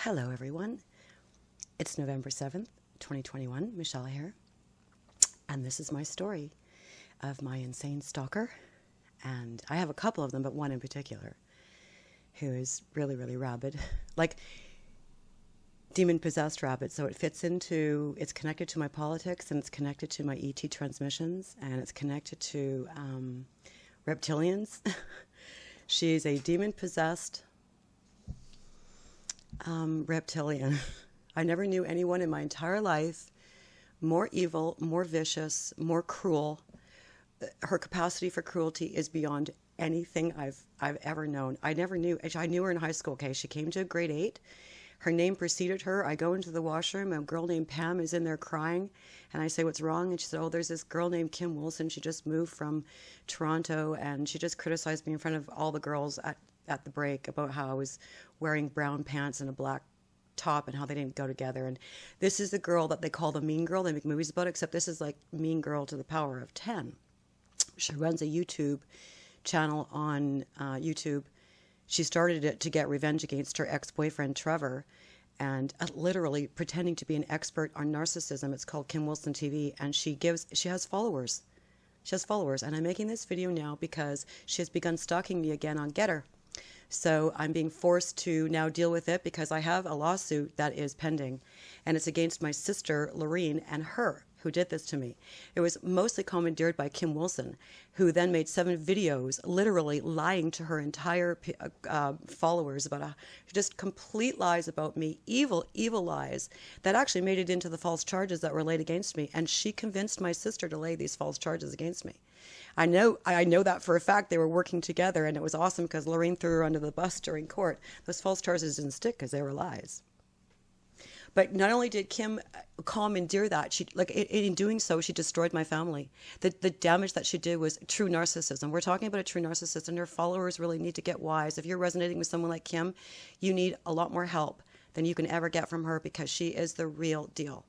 Hello, everyone. It's November 7th, 2021. Michele here. And this is my story of my insane stalker. And I have a couple of them, but one in particular who is really, really rabid. Like demon-possessed rabid. So it's connected to my politics, and it's connected to my ET transmissions, and it's connected to reptilians. She's a demon-possessed reptilian. I never knew anyone in my entire life more evil, more vicious, more cruel. Her capacity for cruelty is beyond anything I've ever known. I never knew. I knew her in high school. Okay, she came to grade 8. Her name preceded her. I go into the washroom. A girl named Pam is in there crying, and I say, "What's wrong?" And she said, "Oh, there's this girl named Kim Wilson. She just moved from Toronto, and she just criticized me in front of all the girls at the break about how I was wearing brown pants and a black top and how they didn't go together. And this is the girl that they call the mean girl. They make movies about it, except this is like mean girl to the power of 10. She runs a YouTube channel on YouTube. She started it to get revenge against her ex-boyfriend, Trevor, and literally pretending to be an expert on narcissism. It's called Kim Wilson TV, and she has followers. She has followers, and I'm making this video now because she has begun stalking me again on Getter. So I'm being forced to now deal with it because I have a lawsuit that is pending, and it's against my sister, Lorene, and her, who did this to me. It was mostly commandeered by Kim Wilson, who then made 7 videos literally lying to her entire followers about just complete lies about me, evil, evil lies that actually made it into the false charges that were laid against me. And she convinced my sister to lay these false charges against me. I know that for a fact. They were working together, and it was awesome because Lorene threw her under the bus during court. Those false charges didn't stick because they were lies. But not only did Kim commandeer that, in doing so, she destroyed my family. The damage that she did was true narcissism. We're talking about a true narcissist, and her followers really need to get wise. If you're resonating with someone like Kim, you need a lot more help than you can ever get from her, because she is the real deal.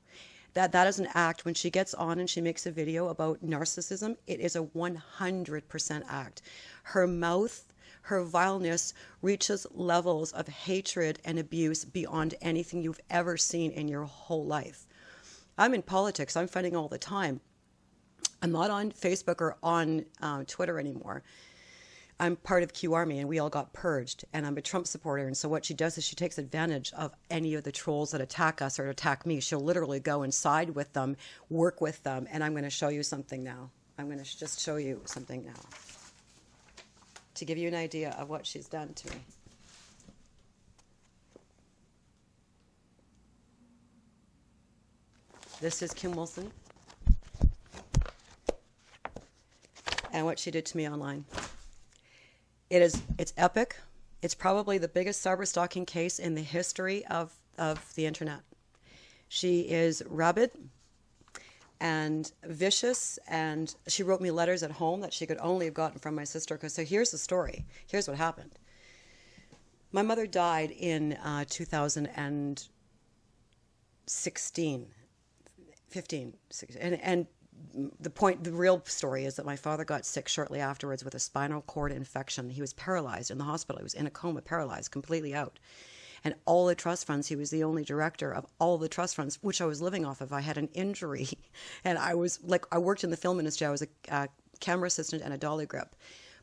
That is an act. When she gets on and she makes a video about narcissism, it is a 100% act. Her mouth, her vileness reaches levels of hatred and abuse beyond anything you've ever seen in your whole life. I'm in politics. I'm fighting all the time. I'm not on Facebook or on Twitter anymore. I'm part of Q Army, and we all got purged, and I'm a Trump supporter. And so what she does is she takes advantage of any of the trolls that attack us or attack me. She'll literally go and side with them, work with them. And I'm going to show you something now. I'm going to just show you something now to give you an idea of what she's done to me. This is Kim Wilson and what she did to me online. It's epic. It's probably the biggest cyber stalking case in the history of the internet. She is rabid and vicious, and she wrote me letters at home that she could only have gotten from my sister. So here's the story. Here's what happened. My mother died in 2016, 15, 16, and the real story is that my father got sick shortly afterwards with a spinal cord infection. He was paralyzed in the hospital. He was in a coma, paralyzed, completely out. And all the trust funds, he was the only director of all the trust funds, which I was living off of. I had an injury, and I worked in the film industry. I was a camera assistant and a dolly grip.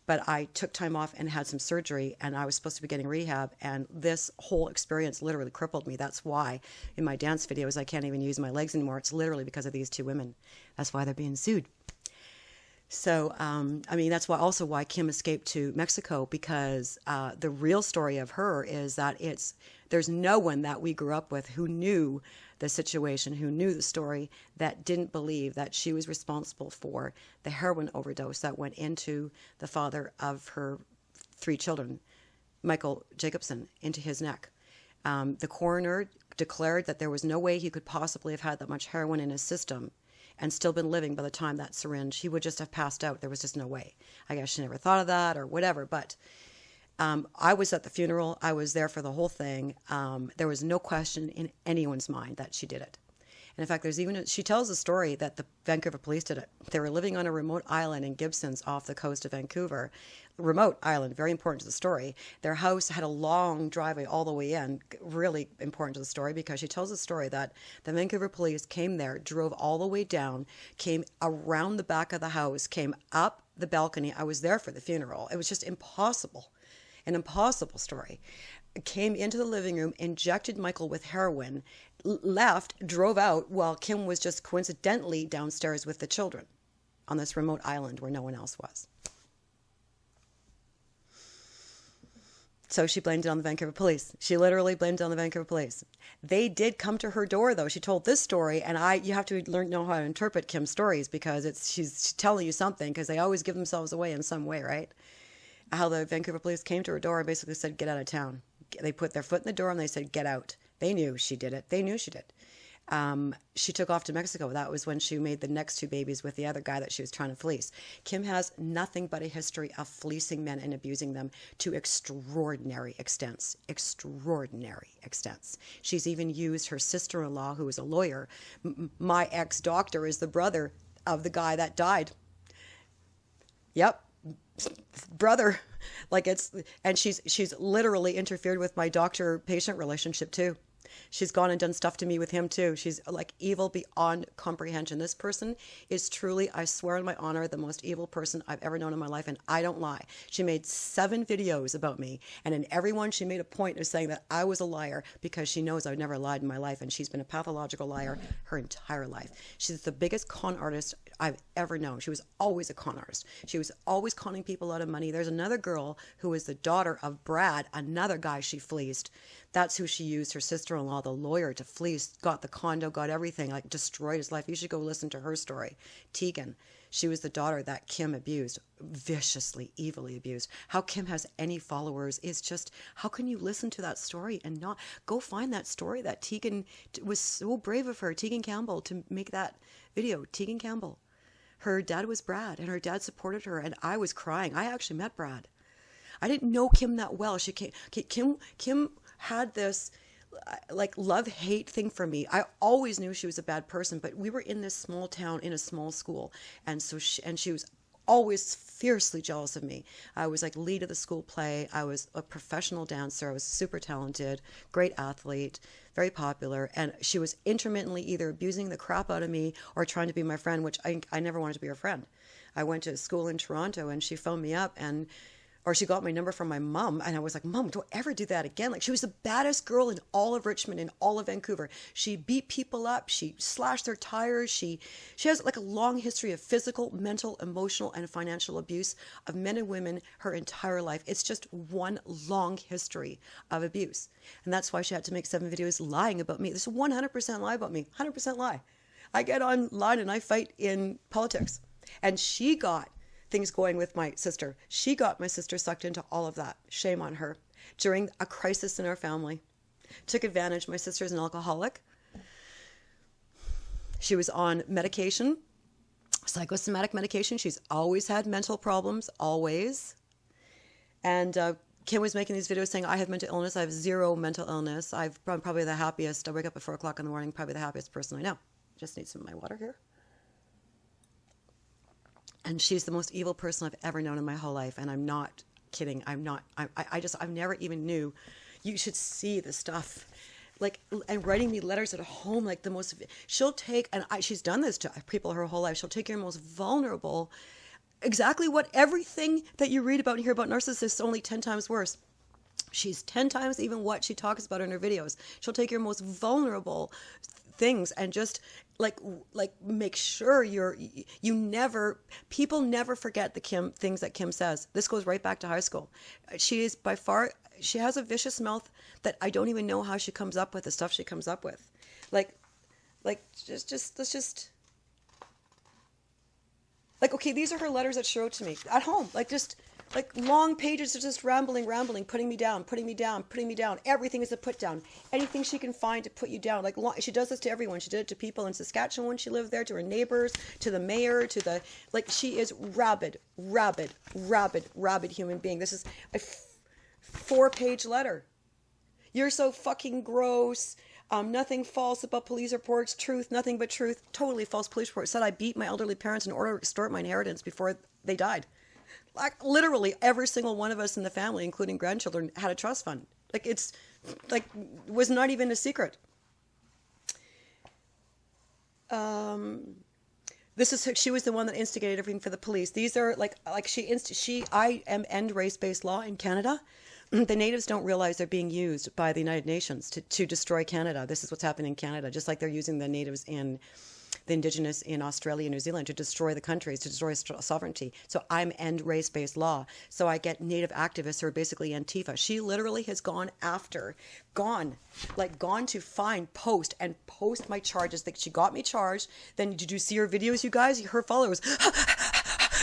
But I took time off and had some surgery, and I was supposed to be getting rehab, and this whole experience literally crippled me. That's why in my dance videos I can't even use my legs anymore. It's literally because of these 2 women. That's why they're being sued. So, that's why Kim escaped to Mexico, because the real story of her is that there's no one that we grew up with who knew the situation, who knew the story, that didn't believe that she was responsible for the heroin overdose that went into the father of her 3 children, Michael Jacobson, into his neck. The coroner declared that there was no way he could possibly have had that much heroin in his system and still been living by the time that syringe. He would just have passed out. There was just no way. I guess she never thought of that or whatever, but I was at the funeral. I was there for the whole thing. There was no question in anyone's mind that she did it. And in fact, there's even, she tells a story that the Vancouver police did it. They were living on a remote island in Gibsons off the coast of Vancouver. Remote island, very important to the story. Their house had a long driveway all the way in, really important to the story, because she tells a story that the Vancouver police came there, drove all the way down, came around the back of the house, came up the balcony. I was there for the funeral. It was just impossible, an impossible story. Came into the living room, injected Michael with heroin, left, drove out while Kim was just coincidentally downstairs with the children on this remote island where no one else was. So she blamed it on the Vancouver police. She literally blamed it on the Vancouver police. They did come to her door, though. She told this story, and you have to know how to interpret Kim's stories, because she's telling you something, because they always give themselves away in some way, right? How the Vancouver police came to her door and basically said, get out of town. They put their foot in the door and they said, get out. They knew she did it. They knew she did. She took off to Mexico. That was when she made the next two babies with the other guy that she was trying to fleece. Kim has nothing but a history of fleecing men and abusing them to extraordinary extents. Extraordinary extents. She's even used her sister-in-law, who is a lawyer. My ex-doctor is the brother of the guy that died. Yep. Brother. And she's literally interfered with my doctor-patient relationship too. She's gone and done stuff to me with him too. She's like evil beyond comprehension. This person is truly, I swear on my honor, the most evil person I've ever known in my life, and I don't lie. She made 7 videos about me, and in every one she made a point of saying that I was a liar, because she knows I've never lied in my life, and she's been a pathological liar her entire life. She's the biggest con artist I've ever known. She was always a con artist. She was always conning people out of money. There's another girl who is the daughter of Brad, another guy she fleeced. That's who she used, her sister-in-law, the lawyer, to fleece, got the condo, got everything, like destroyed his life. You should go listen to her story. Tegan, she was the daughter that Kim abused, viciously, evilly abused. How Kim has any followers is just, how can you listen to that story and not go find that story that Tegan was so brave of her, Tegan Campbell, to make that video. Tegan Campbell. Her dad was Brad, and her dad supported her, and I was crying. I actually met Brad. I didn't know Kim that well. Kim had this like love-hate thing for me. I always knew she was a bad person, but we were in this small town in a small school, and so she was always fiercely jealous of me. I was like lead of the school play. I was a professional dancer. I was super talented, great athlete, very popular, and she was intermittently either abusing the crap out of me or trying to be my friend, which I never wanted to be her friend. I went to school in Toronto, and she phoned me up, or she got my number from my mom, and I was like, Mom, don't ever do that again. Like, she was the baddest girl in all of Richmond, in all of Vancouver. She beat people up. She slashed their tires. She has like a long history of physical, mental, emotional, and financial abuse of men and women her entire life. It's just one long history of abuse. And that's why she had to make 7 videos lying about me. This is 100% lie about me. 100% lie. I get online and I fight in politics. And she got things going with my sister. She got my sister sucked into all of that. Shame on her. During a crisis in our family. Took advantage. My sister's an alcoholic. She was on medication, psychosomatic medication. She's always had mental problems, always. And Kim was making these videos saying, I have mental illness. I have 0 mental illness. I'm probably the happiest. I wake up at 4 o'clock in the morning, probably the happiest person I know. Just need some of my water here. And she's the most evil person I've ever known in my whole life. And I'm not kidding. I've never even knew. You should see the stuff. Like, and writing me letters at home, like the most, she'll take, and she's done this to people her whole life. She'll take your most vulnerable, exactly what everything that you read about and hear about narcissists, only 10 times worse. She's 10 times even what she talks about in her videos. She'll take your most vulnerable things and just like make sure people never forget the things that Kim says. This goes right back to high school. She is by far, she has a vicious mouth that I don't even know how she comes up with the stuff she comes up with. Okay, these are her letters that she wrote to me at home. Like long pages of just rambling, putting me down. Everything is a put down. Anything she can find to put you down. She does this to everyone. She did it to people in Saskatchewan when she lived there, to her neighbors, to the mayor, she is rabid human being. This is a 4-page letter. You're so fucking gross. Nothing false about police reports, truth, nothing but truth. Totally false police report. Said I beat my elderly parents in order to extort my inheritance before they died. Like literally every single one of us in the family, including grandchildren, had a trust fund. Like it's like was not even a secret. She was the one that instigated everything for the police. These are I am end race-based law in Canada. The natives don't realize they're being used by the United Nations to destroy Canada. This is what's happening in Canada, just like they're using the natives in the indigenous in Australia and New Zealand to destroy the countries, to destroy sovereignty. So I'm end race-based law. So I get native activists who are basically Antifa. She literally has gone to find, post my charges. Like she got me charged. Then did you see her videos, you guys? Her followers,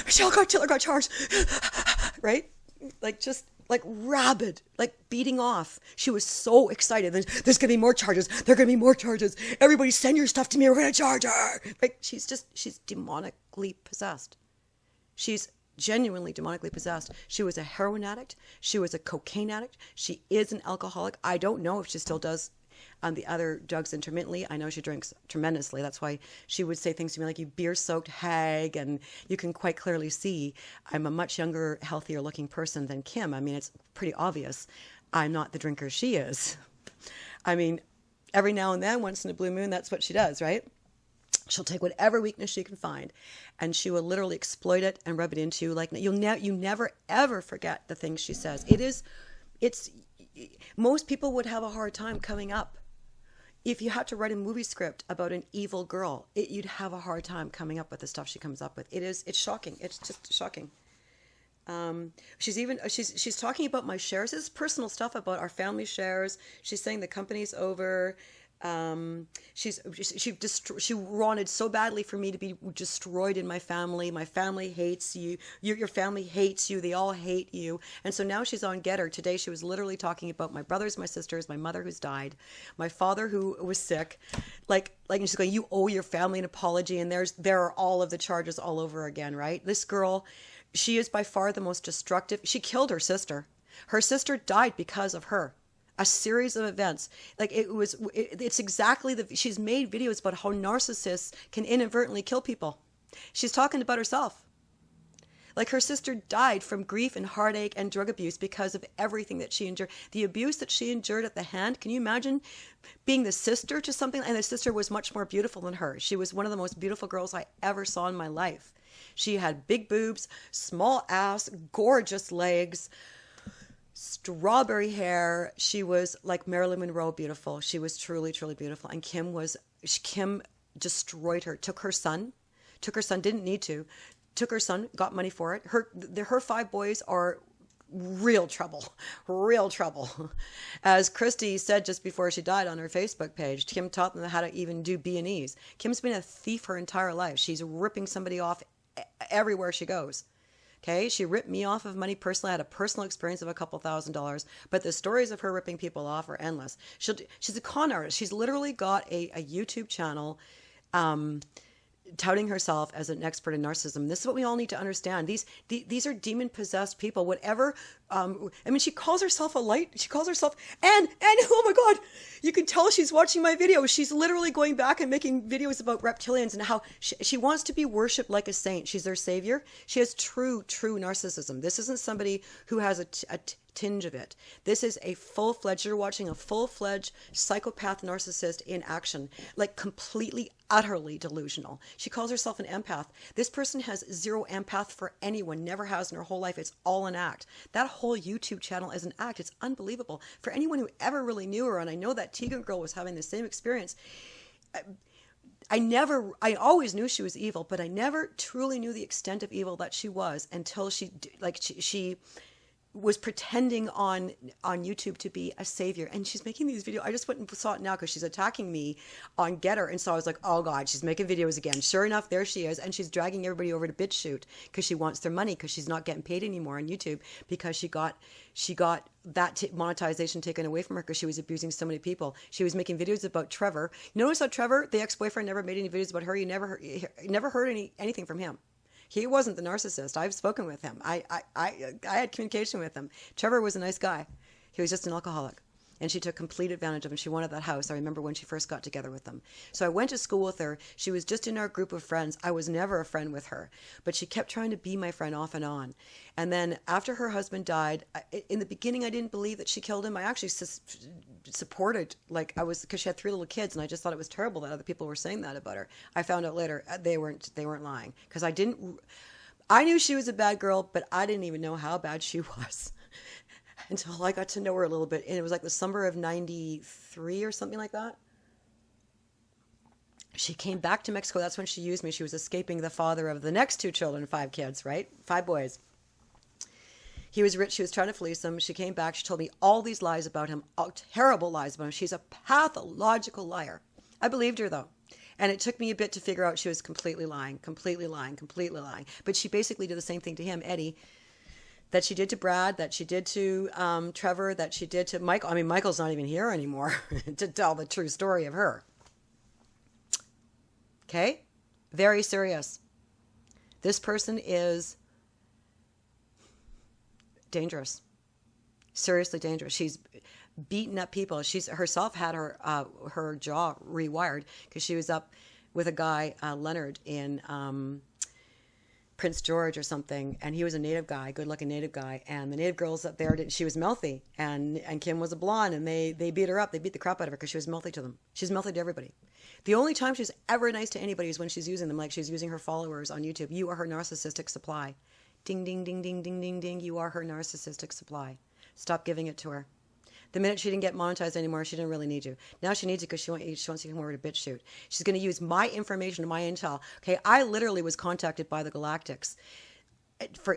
Michele Tittler got charged, right? Like just like rabid, like beating off. She was so excited. There's going to be more charges. There are going to be more charges. Everybody send your stuff to me. We're going to charge her. Like she's demonically possessed. She's genuinely demonically possessed. She was a heroin addict. She was a cocaine addict. She is an alcoholic. I don't know if she still does the other drugs intermittently. I know she drinks tremendously. That's why she would say things to me like, you beer-soaked hag. And you can quite clearly see I'm a much younger, healthier looking person than Kim. I mean, it's pretty obvious I'm not the drinker she is. I mean, every now and then, once in a blue moon, that's what she does, right? She'll take whatever weakness she can find, and she will literally exploit it and rub it into you. Like you never ever forget the things she says. It's most people would have a hard time coming up. If you had to write a movie script about an evil girl, you'd have a hard time coming up with the stuff she comes up with. It's shocking. It's just shocking. She's talking about my shares. This is personal stuff about our family shares. She's saying the company's over. She wanted so badly for me to be destroyed in my family. My family hates you. Your family hates you. They all hate you. And so now she's on Get Her. Today she was literally talking about my brothers, my sisters, my mother who's died, my father who was sick. And she's going, you owe your family an apology. And there are all of the charges all over again, right? This girl, she is by far the most destructive. She killed her sister. Her sister died because of her. A series of events. It's exactly she's made videos about how narcissists can inadvertently kill people. She's talking about herself. Like her sister died from grief and heartache and drug abuse because of everything that she endured. The abuse that she endured at the hand. Can you imagine being the sister to something? And the sister was much more beautiful than her. She was one of the most beautiful girls I ever saw in my life. She had big boobs, small ass, gorgeous legs, strawberry hair. She was like Marilyn Monroe beautiful. She was truly, truly beautiful. And Kim destroyed her, took her son, didn't need to, took her son, got money for it. Her 5 boys are real trouble. As Christy said just before she died on her Facebook page, Kim taught them how to even do B&Es. Kim's been a thief her entire life. She's ripping somebody off everywhere she goes. Okay, she ripped me off of money personally. I had a personal experience of a couple $1,000s, but the stories of her ripping people off are endless. She's a con artist. She's literally got a YouTube channel touting herself as an expert in narcissism. This is what we all need to understand. These are demon-possessed people. Whatever. She calls herself a light. She calls herself, and oh my God, you can tell she's watching my videos. She's literally going back and making videos about reptilians and how she wants to be worshipped like a saint. She's their savior. She has true narcissism. This isn't somebody who has a tinge of it. This is a full-fledged, you're watching a full-fledged psychopath narcissist in action, like completely, utterly delusional. She calls herself an empath. This person has zero empath for anyone, never has in her whole life. It's all an act. That whole YouTube channel is an act. It's unbelievable. For anyone who ever really knew her, and I know that Tegan girl was having the same experience, I always knew she was evil, but I never truly knew the extent of evil that she was until she was pretending on YouTube to be a savior. And she's making these videos. I just went and saw it now because she's attacking me on Get Her. And so I was like, oh God, she's making videos again. Sure enough, there she is. And she's dragging everybody over to BitChute because she wants their money, because she's not getting paid anymore on YouTube because she got that monetization taken away from her because she was abusing so many people. She was making videos about Trevor. You notice how Trevor, the ex-boyfriend, never made any videos about her. You never heard anything from him. He wasn't the narcissist. I've spoken with him. I had communication with him. Trevor was a nice guy. He was just an alcoholic. And she took complete advantage of him. She wanted that house. I remember when she first got together with them. So I went to school with her. She was just in our group of friends. I was never a friend with her, but she kept trying to be my friend off and on. And then after her husband died, in the beginning, I didn't believe that she killed him. I actually supported, because she had 3 little kids, and I just thought it was terrible that other people were saying that about her. I found out later they weren't lying, because I knew she was a bad girl, but I didn't even know how bad she was until I got to know her a little bit. And it was like the summer of 93 or something like that. She came back to Mexico. That's when she used me. She was escaping the father of the next 2 children, 5 kids, right? 5 boys. He was rich. She was trying to fleece him. She came back. She told me all these lies about him, all terrible lies about him. She's a pathological liar. I believed her, though. And it took me a bit to figure out she was completely lying. But she basically did the same thing to him, Eddie, that she did to Brad, that she did to Trevor, that she did to Michael. I mean, Michael's not even here anymore to tell the true story of her. Okay? Very serious. This person is dangerous. Seriously dangerous. She's beaten up people. She's herself had her jaw rewired because she was up with a guy, Leonard, in Prince George or something, and he was a native guy, good-looking native guy, and the native girls up there, she was mouthy, and Kim was a blonde, and they beat her up. They beat the crap out of her because she was mouthy to them. She's mouthy to everybody. The only time she's ever nice to anybody is when she's using them, like she's using her followers on YouTube. You are her narcissistic supply. Ding, ding, ding, ding, ding, ding, ding. You are her narcissistic supply. Stop giving it to her. The minute she didn't get monetized anymore, she didn't really need you. Now she needs you because she wants you to come over to bitch shoot. She's going to use my information, my intel. Okay, I literally was contacted by the Galactics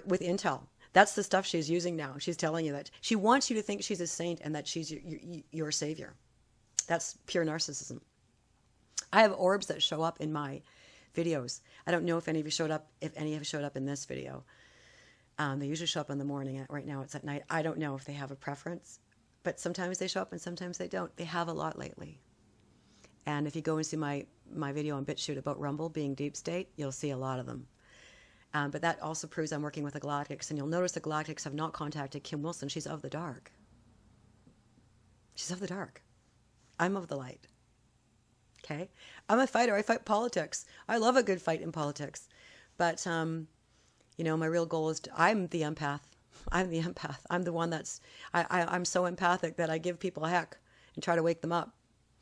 with intel. That's the stuff she's using now. She's telling you that. She wants you to think she's a saint and that she's your savior. That's pure narcissism. I have orbs that show up in my videos. I don't know if any of you showed up, if any have showed up in this video. They usually show up in the morning. Right now it's at night. I don't know if they have a preference. But sometimes they show up and sometimes they don't. They have a lot lately. And if you go and see my video on BitChute about Rumble being deep state, you'll see a lot of them. But that also proves I'm working with the Galactics. And you'll notice the Galactics have not contacted Kim Wilson. She's of the dark. She's of the dark. I'm of the light. Okay? I'm a fighter. I fight politics. I love a good fight in politics. But, my real goal is I'm the empath. I'm the empath. I'm the one I'm so empathic that I give people a heck and try to wake them up.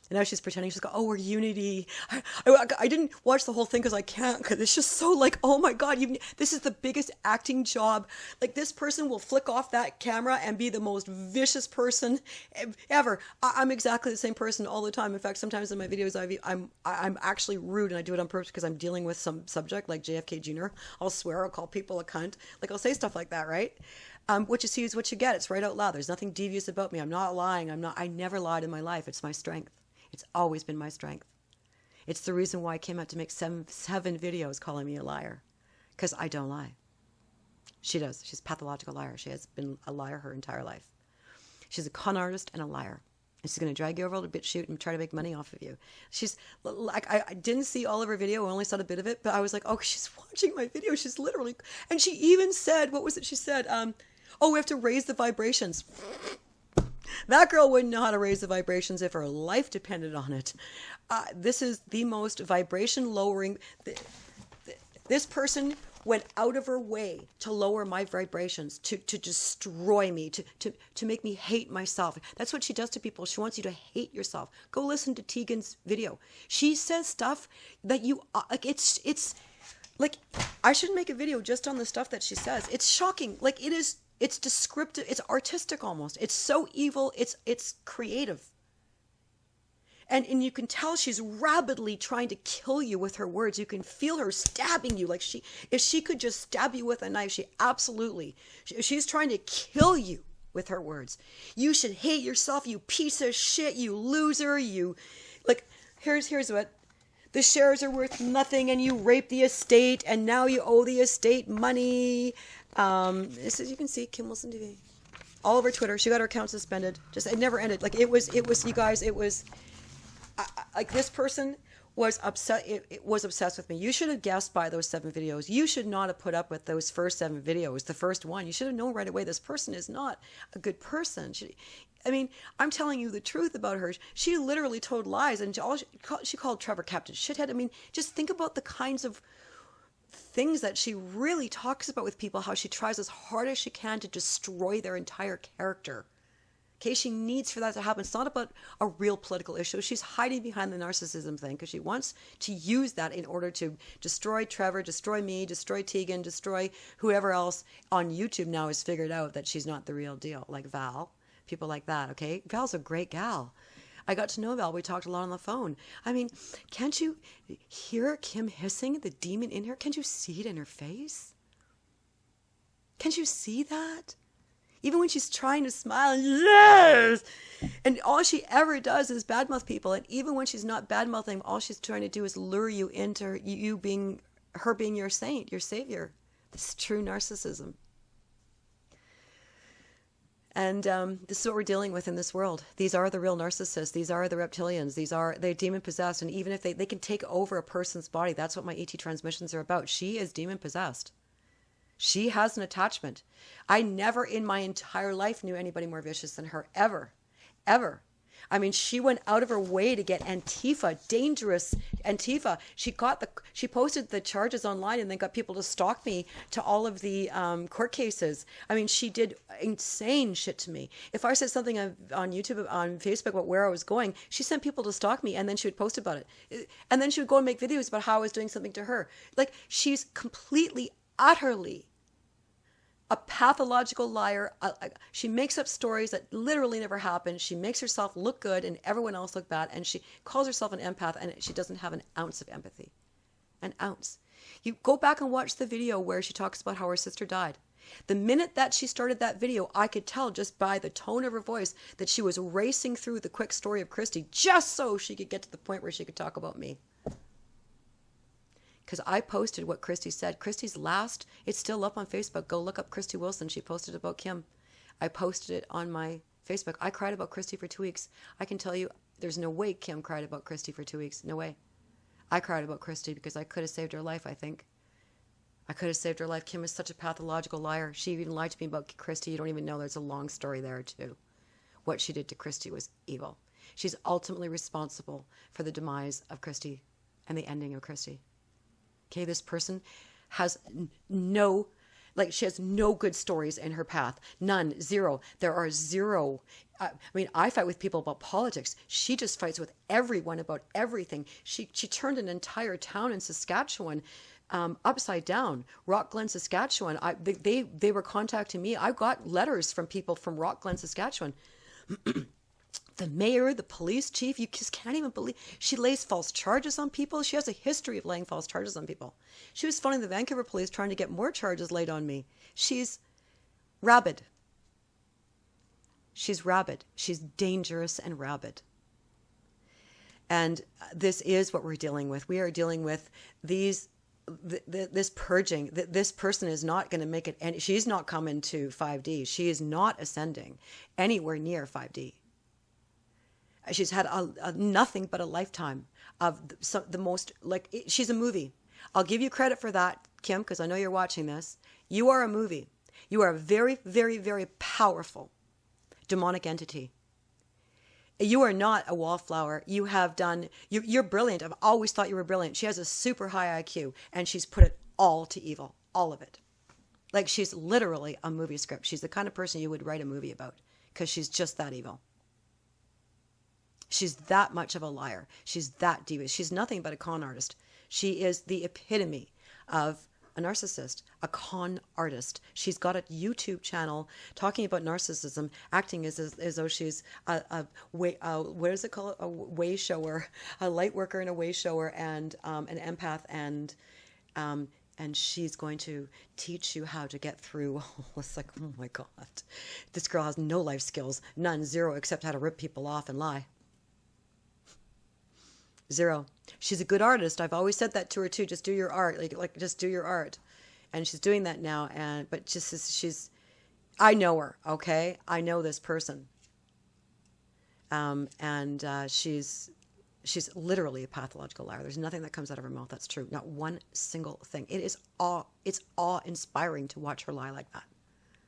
And now she's pretending, she's going, oh, we're unity. I didn't watch the whole thing because I can't, because it's just so like, oh my God, this is the biggest acting job. Like, this person will flick off that camera and be the most vicious person ever. I'm exactly the same person all the time. In fact, sometimes in my videos, I'm actually rude, and I do it on purpose because I'm dealing with some subject like JFK Jr. I'll swear, I'll call people a cunt. Like, I'll say stuff like that, right? What you see is what you get. It's right out loud. There's nothing devious about me. I'm not lying. I never lied in my life. It's my strength. It's always been my strength. It's the reason why I came out to make seven videos calling me a liar. Because I don't lie. She does. She's a pathological liar. She has been a liar her entire life. She's a con artist and a liar. And she's going to drag you over to BitChute and try to make money off of you. She's like, I didn't see all of her video. I only saw a bit of it. But I was like, oh, she's watching my video. She's literally... And she even said, what was it she said? Oh, we have to raise the vibrations. That girl wouldn't know how to raise the vibrations if her life depended on it. This is the most vibration lowering. This person went out of her way to lower my vibrations, to destroy me, to make me hate myself. That's what she does to people. She wants you to hate yourself. Go listen to Tegan's video. She says stuff that you, like, it's like, I should make a video just on the stuff that she says. It's shocking. Like, it is. It's descriptive. It's artistic almost. It's so evil. It's creative. And you can tell she's rabidly trying to kill you with her words. You can feel her stabbing you. Like, if she could just stab you with a knife, she's trying to kill you with her words. You should hate yourself, you piece of shit, you loser, here's what. The shares are worth nothing, and you raped the estate, and now you owe the estate money. This is, you can see Kim Wilson TV. All over Twitter. She got her account suspended. It never ended. Like, it was, you guys, it was, like, this person was upset. It was obsessed with me. You should have guessed by those 7 videos. You should not have put up with those first 7 videos. The first one, you should have known right away this person is not a good person. I mean, I'm telling you the truth about her. She literally told lies, and she called Trevor Captain Shithead. I mean, just think about the kinds of things that she really talks about with people, how she tries as hard as she can to destroy their entire character. Okay, she needs for that to happen. It's not about a real political issue. She's hiding behind the narcissism thing because she wants to use that in order to destroy Trevor, destroy me, destroy Tegan, destroy whoever else on YouTube now has figured out that she's not the real deal, like Val, people like that, okay? Val's a great gal. I got to know Val. We talked a lot on the phone. I mean, can't you hear Kim hissing, the demon in her? Can't you see it in her face? Can't you see that? Even when she's trying to smile, yes! And all she ever does is badmouth people. And even when she's not badmouthing, all she's trying to do is lure you into you being, her being your saint, your savior. This is true narcissism. And this is what we're dealing with in this world. These are the real narcissists. These are the reptilians. They're demon possessed. And even if they can take over a person's body, that's what my ET transmissions are about. She is demon possessed. She has an attachment. I never in my entire life knew anybody more vicious than her, ever, ever. I mean, she went out of her way to get Antifa, dangerous Antifa. She posted the charges online and then got people to stalk me to all of the court cases. I mean, she did insane shit to me. If I said something on YouTube, on Facebook about where I was going, she sent people to stalk me and then she would post about it. And then she would go and make videos about how I was doing something to her. Like, she's completely, utterly a pathological liar. She makes up stories that literally never happened. She makes herself look good and everyone else look bad. And she calls herself an empath and she doesn't have an ounce of empathy. An ounce. You go back and watch the video where she talks about how her sister died. The minute that she started that video, I could tell just by the tone of her voice that she was racing through the quick story of Christy just so she could get to the point where she could talk about me. Because I posted what Christy said. Christy's last, it's still up on Facebook. Go look up Christy Wilson. She posted about Kim. I posted it on my Facebook. I cried about Christy for 2 weeks. I can tell you, there's no way Kim cried about Christy for 2 weeks. No way. I cried about Christy because I could have saved her life, I think. I could have saved her life. Kim is such a pathological liar. She even lied to me about Christy. You don't even know. There's a long story there, too. What she did to Christy was evil. She's ultimately responsible for the demise of Christy and the ending of Christy. Okay, this person has she has no good stories in her path. None, zero. There are zero. I mean, I fight with people about politics. She just fights with everyone about everything. She turned an entire town in Saskatchewan upside down. Rock Glen, Saskatchewan. They were contacting me. I got letters from people from Rock Glen, Saskatchewan. The mayor, the police chief, you just can't even believe. She lays false charges on people. She has a history of laying false charges on people. She was phoning the Vancouver police trying to get more charges laid on me. She's rabid. She's rabid. She's dangerous and rabid. And this is what we're dealing with. We are dealing with this purging. This person is not going to make it. And she's not coming to 5D. She is not ascending anywhere near 5D. She's had nothing but a lifetime of the most, she's a movie. I'll give you credit for that, Kim, because I know you're watching this. You are a movie. You are a very, very, very powerful demonic entity. You are not a wallflower. You're brilliant. I've always thought you were brilliant. She has a super high IQ, and she's put it all to evil, all of it. Like, she's literally a movie script. She's the kind of person you would write a movie about because she's just that evil. She's that much of a liar. She's that devious. She's nothing but a con artist. She is the epitome of a narcissist, a con artist. She's got a YouTube channel talking about narcissism, acting as though she's what is it called? A way shower, a light worker and a way shower, and an empath, and she's going to teach you how to get through. It's like, oh my God, this girl has no life skills, none, zero, except how to rip people off and lie. Zero. She's a good artist. I've always said that to her too. Just do your art. Like just do your art. And she's doing that now. But she's, I know her. Okay. I know this person. She's She's literally a pathological liar. There's nothing that comes out of her mouth that's true. Not one single thing. It's awe-inspiring to watch her lie like that.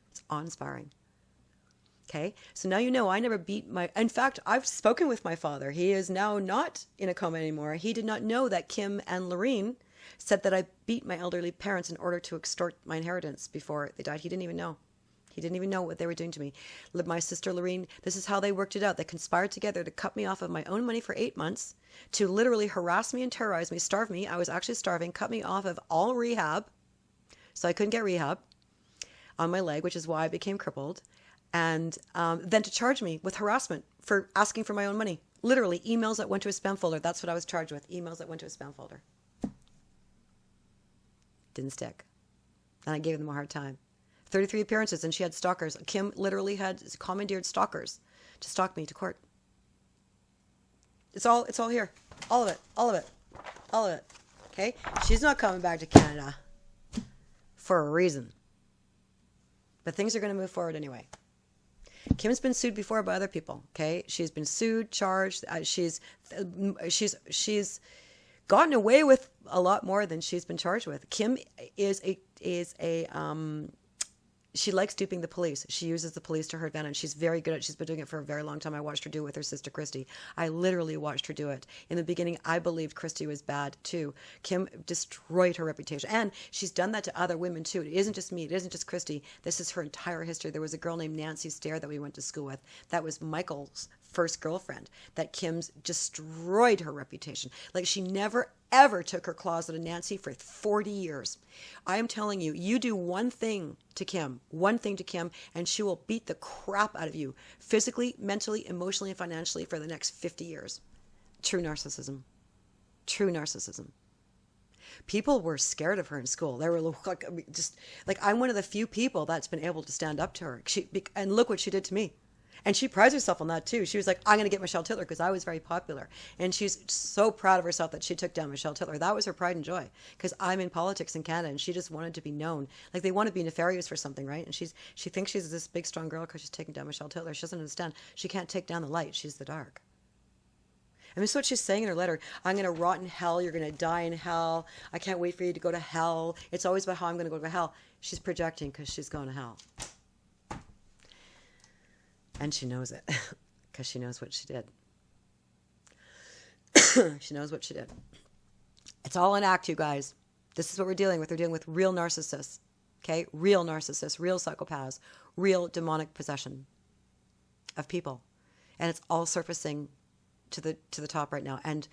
It's awe-inspiring. Okay? So now you know I never beat my... In fact, I've spoken with my father. He is now not in a coma anymore. He did not know that Kim and Lorene said that I beat my elderly parents in order to extort my inheritance before they died. He didn't even know. He didn't even know what they were doing to me. My sister Lorene, this is how they worked it out. They conspired together to cut me off of my own money for 8 months, to literally harass me and terrorize me, starve me. I was actually starving, cut me off of all rehab, so I couldn't get rehab on my leg, which is why I became crippled, and then to charge me with harassment for asking for my own money. Literally, emails that went to a spam folder. That's what I was charged with, emails that went to a spam folder. Didn't stick. And I gave them a hard time. 33 appearances, and she had stalkers. Kim literally had commandeered stalkers to stalk me to court. It's all here. All of it. Okay? She's not coming back to Canada for a reason. But things are going to move forward anyway. Kim's been sued before by other people, okay? She's been sued, charged. She's gotten away with a lot more than she's been charged with. Kim she likes duping the police. She uses the police to her advantage. She's very good at it. She's been doing it for a very long time. I watched her do it with her sister Christy. I literally watched her do it. In the beginning, I believed Christy was bad too. Kim destroyed her reputation. And she's done that to other women too. It isn't just me. It isn't just Christy. This is her entire history. There was a girl named Nancy Stair that we went to school with. That was Michael's first girlfriend. That Kim's destroyed her reputation. Like, she never ever took her claws out of Nancy for 40 years. I am telling you, you do one thing to Kim, and she will beat the crap out of you physically, mentally, emotionally, and financially for the next 50 years. True narcissism. True narcissism. People were scared of her in school. They were like, I'm one of the few people that's been able to stand up to her. And look what she did to me. And she prides herself on that too. She was like, I'm going to get Michele Tittler because I was very popular. And she's so proud of herself that she took down Michele Tittler. That was her pride and joy, because I'm in politics in Canada and she just wanted to be known. Like, they want to be nefarious for something, right? And she thinks she's this big, strong girl because she's taking down Michele Tittler. She doesn't understand. She can't take down the light. She's the dark. And this is what she's saying in her letter. I'm going to rot in hell. You're going to die in hell. I can't wait for you to go to hell. It's always about how I'm going to go to hell. She's projecting because she's going to hell. And she knows it because she knows what she did. She knows what she did. It's all an act, you guys. This is what we're dealing with. We're dealing with real narcissists, okay? Real narcissists, real psychopaths, real demonic possession of people. And it's all surfacing to the top right now. And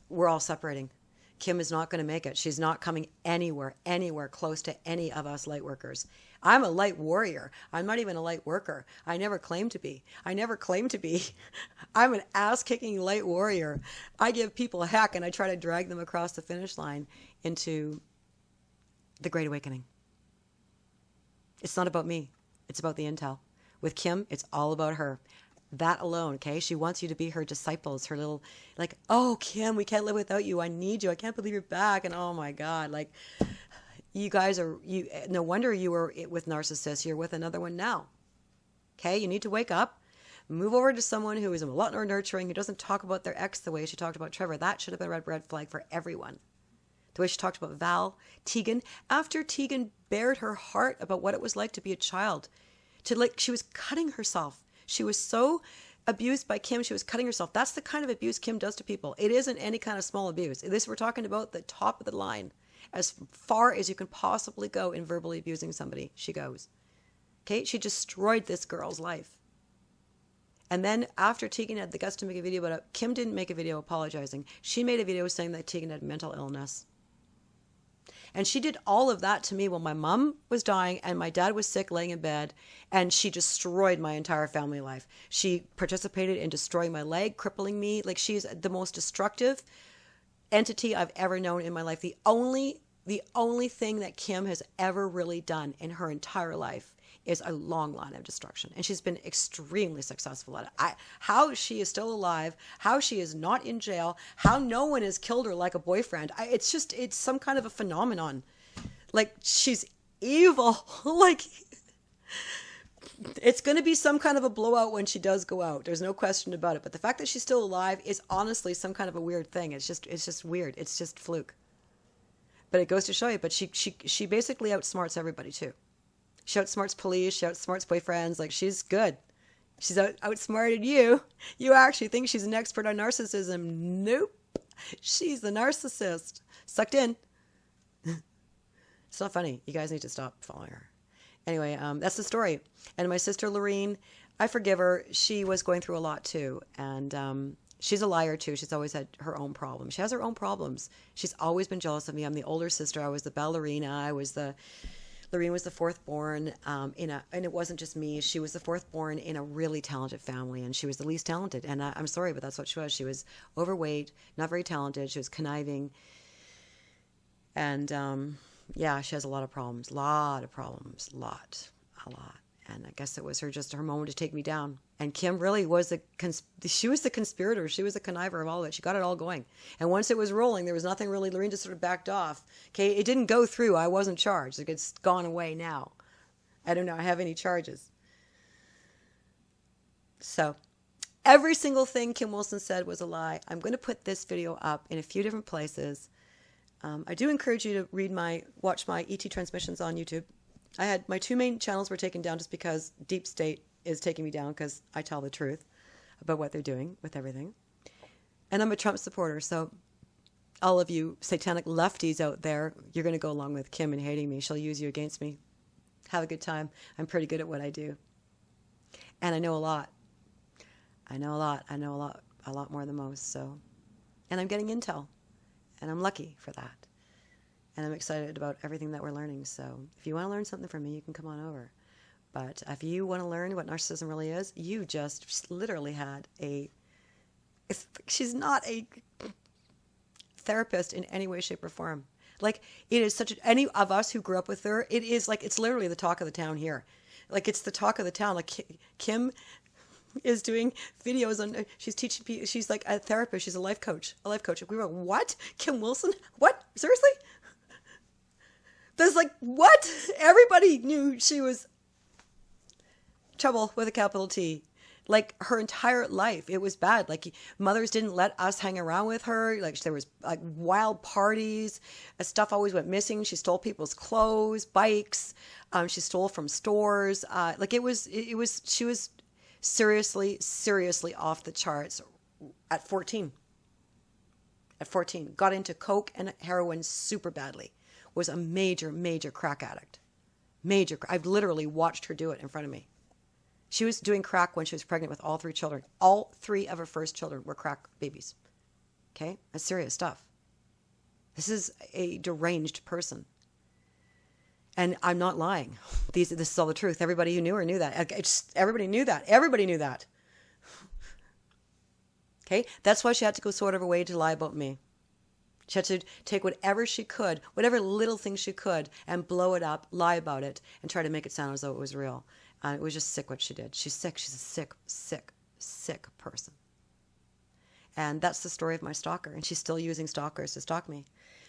we're all separating. Kim is not going to make it. She's not coming anywhere close to any of us light workers. I'm a light warrior. I'm not even a light worker. I never claimed to be. I'm an ass-kicking light warrior. I give people a heck and I try to drag them across the finish line into the Great Awakening. It's not about me. It's about the intel. With Kim, it's all about her. That alone, okay? She wants you to be her disciples, her little, like, oh, Kim, we can't live without you. I need you. I can't believe you're back. And oh my God, like, you guys no wonder you were with narcissists. You're with another one now. Okay? You need to wake up, move over to someone who is a lot more nurturing, who doesn't talk about their ex the way she talked about Trevor. That should have been a red flag for everyone. The way she talked about Val, Tegan, after Tegan bared her heart about what it was like to be a child, she was cutting herself. She was so abused by Kim, she was cutting herself. That's the kind of abuse Kim does to people. It isn't any kind of small abuse. We're talking about the top of the line. As far as you can possibly go in verbally abusing somebody, she goes. Okay? She destroyed this girl's life. And then after Tegan had the guts to make a video about it, Kim didn't make a video apologizing. She made a video saying that Tegan had mental illness. And she did all of that to me while my mom was dying and my dad was sick laying in bed, and she destroyed my entire family life. She participated in destroying my leg, crippling me. Like, she's the most destructive entity I've ever known in my life. The only thing that Kim has ever really done in her entire life is a long line of destruction. And she's been extremely successful at it. How she is still alive, how she is not in jail, how no one has killed her like a boyfriend. It's some kind of a phenomenon. Like, she's evil. Like, It's going to be some kind of a blowout when she does go out. There's no question about it. But the fact that she's still alive is honestly some kind of a weird thing. It's just weird. It's just fluke. But it goes to show you. But she basically outsmarts everybody too. She outsmarts police. She outsmarts boyfriends. Like, she's good. She's outsmarted you. You actually think she's an expert on narcissism. Nope. She's the narcissist. Sucked in. It's not funny. You guys need to stop following her. Anyway, that's the story. And my sister Lorene, I forgive her. She was going through a lot too. And she's a liar too. She's always had her own problems. She has her own problems. She's always been jealous of me. I'm the older sister. I was the ballerina. Lorene was the fourth born and it wasn't just me. She was the fourth born in a really talented family, and she was the least talented. And I'm sorry, but that's what she was. She was overweight, not very talented. She was conniving. And yeah, she has a lot of problems. A lot. And I guess it was her moment to take me down. And Kim really was she was the conspirator. She was the conniver of all of it. She got it all going. And once it was rolling, there was nothing really. Lorene just sort of backed off. Okay, it didn't go through. I wasn't charged. Like, it's gone away now. I don't know. I have any charges. So, every single thing Kim Wilson said was a lie. I'm going to put this video up in a few different places. I do encourage you to watch my ET transmissions on YouTube. I had my two main channels were taken down just because Deep State is taking me down because I tell the truth about what they're doing with everything. And I'm a Trump supporter, so all of you satanic lefties out there, you're going to go along with Kim and hating me. She'll use you against me. Have a good time. I'm pretty good at what I do. And I know a lot. I know a lot more than most. So, and I'm getting intel, and I'm lucky for that. And I'm excited about everything that we're learning. So if you want to learn something from me, you can come on over. But if you want to learn what narcissism really is, you just literally had she's not a therapist in any way, shape, or form. Like, it is any of us who grew up with her, it is like, it's literally the talk of the town here. Like, it's the talk of the town. Like, Kim is doing videos on, she's teaching people, she's like a therapist, she's a life coach. We were like, what? Kim Wilson? What? Seriously? There's like, what? Everybody knew she was trouble with a capital T. Like, her entire life, it was bad. Like, mothers didn't let us hang around with her. Like, there was like wild parties. Stuff always went missing. She stole people's clothes, bikes. She stole from stores. Like, she was seriously off the charts at 14. Got into coke and heroin super badly. Was a major crack addict. I've literally watched her do it in front of me. She was doing crack when she was pregnant with all three children. All three of her first children were crack babies. Okay? That's serious stuff. This is a deranged person. And I'm not lying. This is all the truth. Everybody who knew her knew that. Everybody knew that. Okay? That's why she had to go sort of a way to lie about me. She had to take whatever she could, whatever little thing she could, and blow it up, lie about it, and try to make it sound as though it was real. It was just sick what she did. She's sick. She's a sick person. And that's the story of my stalker. And she's still using stalkers to stalk me.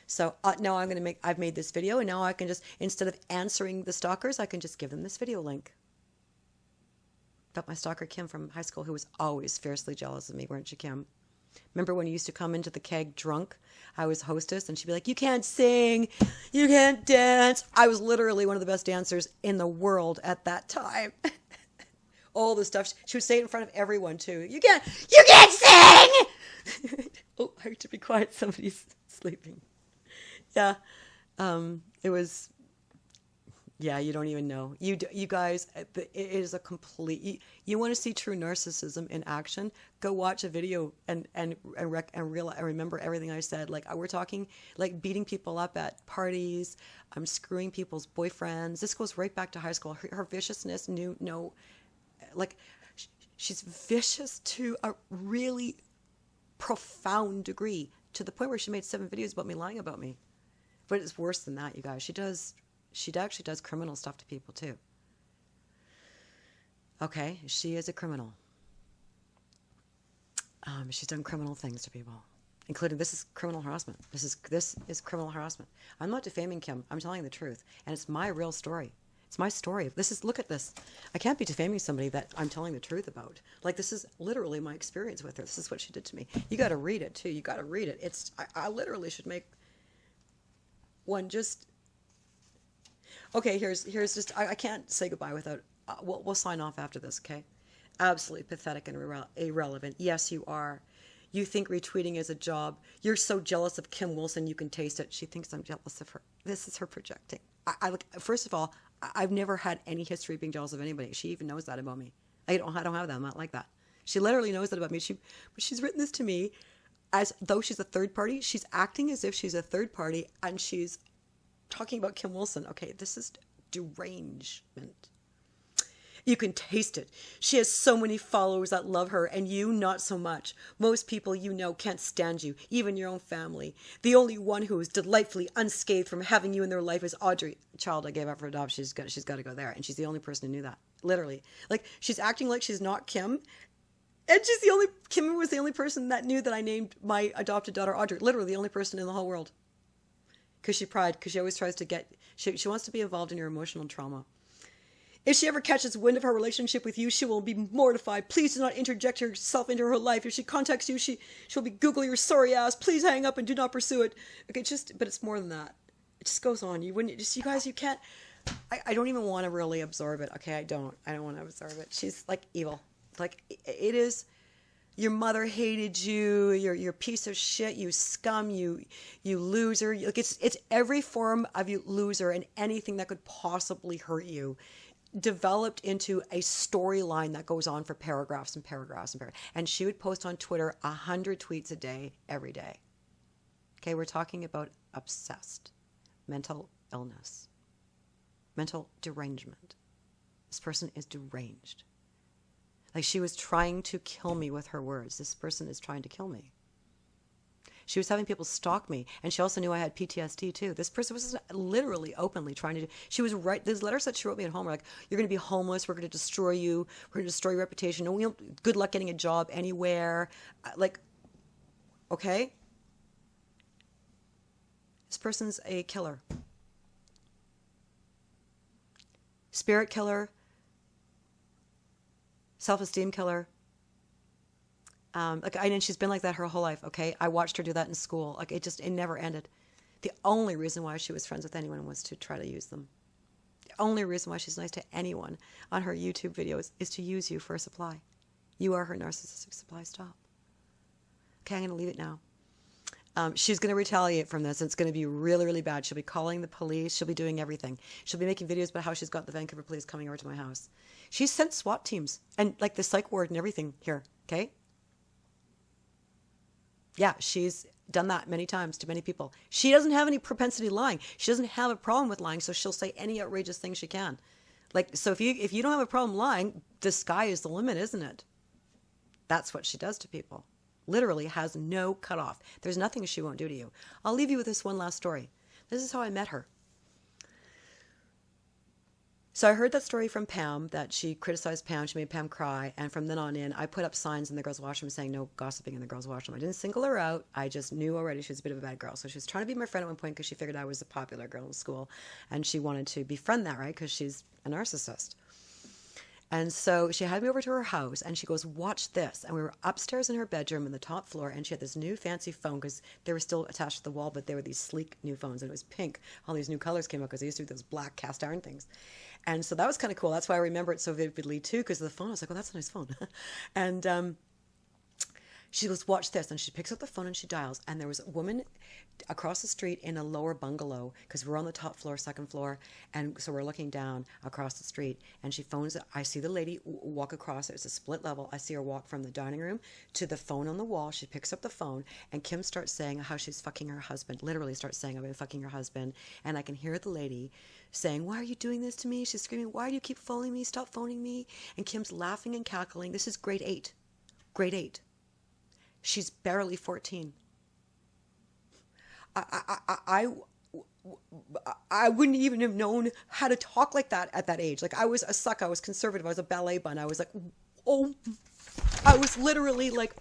So now I've made this video, and now I can just, instead of answering the stalkers, I can just give them this video link. About my stalker, Kim, from high school, who was always fiercely jealous of me, weren't you, Kim? Remember when you used to come into the keg drunk? I was hostess, and she'd be like, you can't sing, you can't dance. I was literally one of the best dancers in the world at that time. All the stuff. She would say it in front of everyone, too. You can't sing! Oh, I have to be quiet. Somebody's sleeping. Yeah. It was... Yeah, you don't even know. You guys, it is a complete... You want to see true narcissism in action? Go watch a video and remember everything I said. Like, we're talking, like, beating people up at parties, screwing people's boyfriends. This goes right back to high school. Her viciousness knew no... Like, she's vicious to a really profound degree, to the point where she made 7 videos about me lying about me. But it's worse than that, you guys. She actually does criminal stuff to people, too. Okay, she is a criminal. She's done criminal things to people, including, this is criminal harassment. This is criminal harassment. I'm not defaming Kim. I'm telling the truth. And it's my real story. It's my story. Look at this. I can't be defaming somebody that I'm telling the truth about. Like, this is literally my experience with her. This is what she did to me. You got to read it too. You got to read it. I literally should make one just, okay, here's just, I can't say goodbye without, we'll sign off after this, okay? Absolutely pathetic and irrelevant. Yes, you are. You think retweeting is a job. You're so jealous of Kim Wilson, you can taste it. She thinks I'm jealous of her. This is her projecting. First of all, I've never had any history of being jealous of anybody. She even knows that about me. I don't have that. I'm not like that. She literally knows that about me. But she's written this to me as though she's a third party. She's acting as if she's a third party, and she's talking about Kim Wilson. Okay, this is derangement. You can taste it. She has so many followers that love her, and you not so much. Most people you know can't stand you, even your own family. The only one who is delightfully unscathed from having you in their life is Audrey. Child I gave up for adoption. She's got to go there, and she's the only person who knew that. Literally, like, she's acting like she's not Kim, and Kim was the only person that knew that I named my adopted daughter Audrey. Literally, the only person in the whole world. Because she always tries to she wants to be involved in your emotional trauma. If she ever catches wind of her relationship with you, she will be mortified. Please do not interject yourself into her life. If she contacts you, she'll be Google your sorry ass. Please hang up and do not pursue it. Okay, but it's more than that. It just goes on. You guys, you can't. I don't even want to really absorb it. Okay, I don't want to absorb it. She's like evil. Like, it is. Your mother hated you. You're a piece of shit. You scum. You loser. Like, it's every form of you loser and anything that could possibly hurt you, developed into a storyline that goes on for paragraphs and paragraphs and paragraphs. And she would post on Twitter 100 tweets a day, every day. Okay, we're talking about obsessed, mental illness, mental derangement. This person is deranged. Like, she was trying to kill me with her words. This person is trying to kill me. She was having people stalk me, and she also knew I had PTSD too. This person was literally openly trying to. She was right. These letters that she wrote me at home were like, "You're going to be homeless. We're going to destroy you. We're going to destroy your reputation. And good luck getting a job anywhere." Like, okay, this person's a killer, spirit killer, self-esteem killer. And she's been like that her whole life, okay? I watched her do that in school. Like, it never ended. The only reason why she was friends with anyone was to try to use them. The only reason why she's nice to anyone on her YouTube videos is to use you for a supply. You are her narcissistic supply. Stop. Okay, I'm going to leave it now. She's going to retaliate from this. It's going to be really, really bad. She'll be calling the police. She'll be doing everything. She'll be making videos about how she's got the Vancouver police coming over to my house. She's sent SWAT teams and, like, the psych ward and everything here, okay? Yeah, she's done that many times to many people. She doesn't have any propensity lying. She doesn't have a problem with lying, so she'll say any outrageous thing she can. Like, so if you don't have a problem lying, the sky is the limit, isn't it? That's what she does to people. Literally has no cutoff. There's nothing she won't do to you. I'll leave you with this one last story. This is how I met her. So I heard that story from Pam, that she criticized Pam, she made Pam cry, and from then on in, I put up signs in the girls' washroom saying no gossiping in the girls' washroom. I didn't single her out. I just knew already she was a bit of a bad girl. So she was trying to be my friend at one point because she figured I was a popular girl in school, and she wanted to befriend that, right, because she's a narcissist. And so she had me over to her house, and she goes, watch this. And we were upstairs in her bedroom on the top floor, and she had this new fancy phone because they were still attached to the wall, but they were these sleek new phones, and it was pink. All these new colors came out because they used to do those black cast iron things. And so that was kind of cool. That's why I remember it so vividly, too, because of the phone. I was like, oh, that's a nice phone. And she goes, watch this. And she picks up the phone and she dials. And there was a woman across the street in a lower bungalow because we're on the top floor, second floor. And so we're looking down across the street. And she phones. I see the lady walk across. It was a split level. I see her walk from the dining room to the phone on the wall. She picks up the phone. And Kim starts saying how she's fucking her husband. Literally starts saying, I've been fucking your husband. And I can hear the lady saying, why are you doing this to me? She's screaming, why do you keep phoning me? Stop phoning me. And Kim's laughing and cackling. This is grade 8. Grade 8. She's barely 14. I wouldn't even have known how to talk like that at that age. Like, I was a suck. I was conservative. I was a ballet bun. I was like, oh, I was literally like,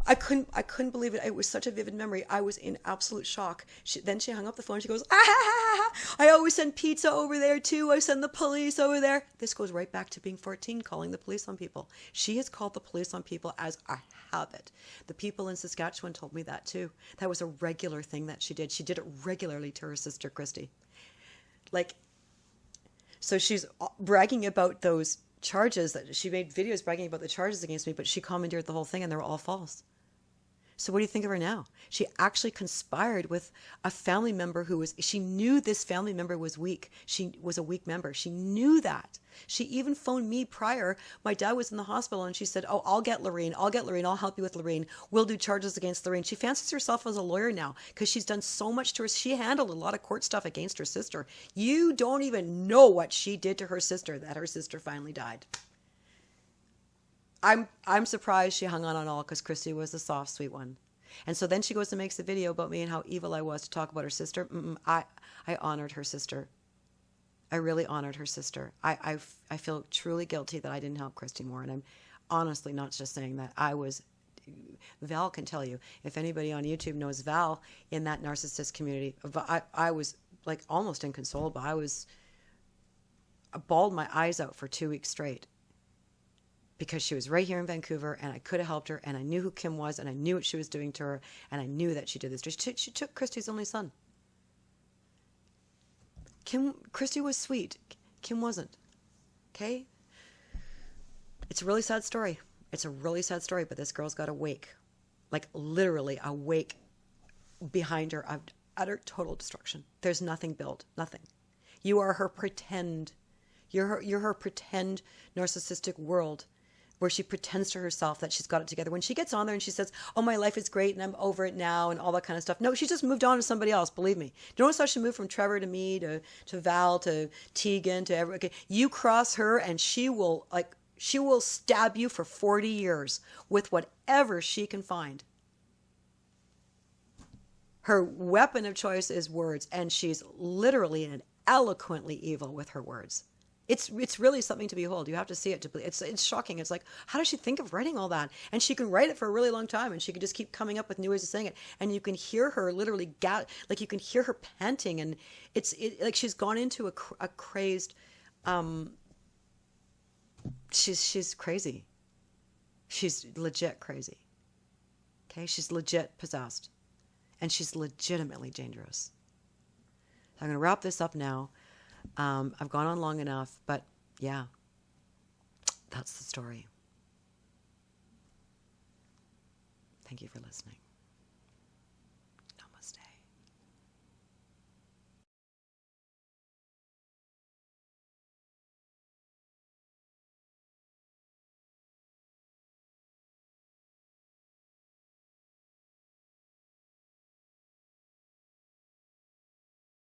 I couldn't believe it. It was such a vivid memory. I was in absolute shock. Then she hung up the phone. She goes, ah, I always send pizza over there too. I send the police over there. This goes right back to being 14, calling the police on people. She has called the police on people as a habit. The people in Saskatchewan told me that too. That was a regular thing that she did. She did it regularly to her sister, Christy. Like, so she's bragging about those charges, that she made videos bragging about the charges against me, but she commandeered the whole thing and they were all false. So what do you think of her now? She actually conspired with a family member she knew this family member was weak. She was a weak member. She knew that. She even phoned me prior. My dad was in the hospital and she said, oh, I'll get Lorraine. I'll help you with Lorraine. We'll do charges against Lorraine. She fancies herself as a lawyer now because she's done so much to her. She handled a lot of court stuff against her sister. You don't even know what she did to her sister, that her sister finally died. I'm surprised she hung on all, because Christy was the soft, sweet one. And so then she goes and makes a video about me and how evil I was to talk about her sister. I honored her sister. I really honored her sister. I feel truly guilty that I didn't help Christy more. And I'm honestly not just saying that. Val can tell you. If anybody on YouTube knows Val in that narcissist community, I was like almost inconsolable. I bawled my eyes out for 2 weeks straight, because she was right here in Vancouver and I could have helped her, and I knew who Kim was and I knew what she was doing to her, and I knew that she did this. She took Christy's only son. Christy was sweet. Kim wasn't. Okay? It's a really sad story. It's a really sad story, but this girl's got a wake. Like literally a wake behind her of utter total destruction. There's nothing built. Nothing. You are her pretend. You're her pretend narcissistic world, where she pretends to herself that she's got it together. When she gets on there and she says, oh, my life is great and I'm over it now and all that kind of stuff. No, she just moved on to somebody else, believe me. You notice how she moved from Trevor to me to Val to Tegan to everyone. Okay. You cross her and she will stab you for 40 years with whatever she can find. Her weapon of choice is words, and she's literally and eloquently evil with her words. It's really something to behold. You have to see it to believe. It's shocking. It's like, how does she think of writing all that? And she can write it for a really long time, and she can just keep coming up with new ways of saying it. And you can hear her literally like you can hear her panting, and it's like she's gone into a crazed. She's crazy. She's legit crazy. Okay, she's legit possessed, and she's legitimately dangerous. So I'm going to wrap this up now. I've gone on long enough, but yeah, that's the story. Thank you for listening.